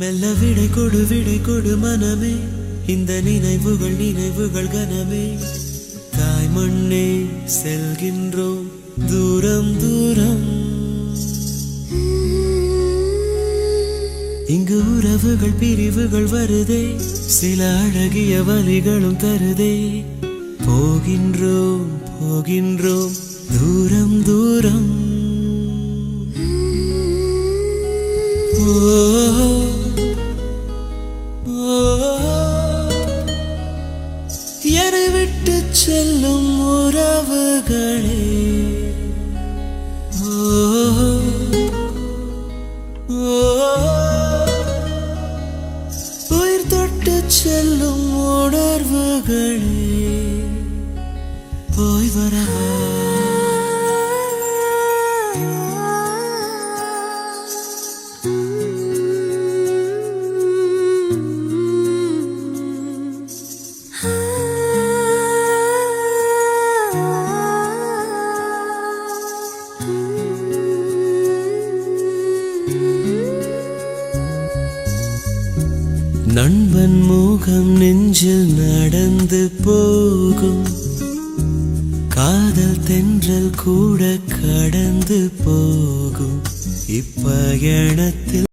மெல்ல விடை கொடு மனமே, இந்த நினைவுகள் கனமே. தாய் மண்ணே செல்கின்றோம் தூரம் தூரம். இங்கு உறவுகள் பிரிவுகள் வருதே, சில அழகிய வலிகளும் தருதே. போகின்றோம் தூரம் தூரம். என்னை விட்டு செல்லும் உறவுகளே, உயிர் தொட்டு செல்லும் உணர்வுகளே, போய் வரவா. நண்பன் முகம் நெஞ்சில் நடந்து போகும், காதல் தென்றல் கூட கடந்து போகும். இப்பயணத்தில்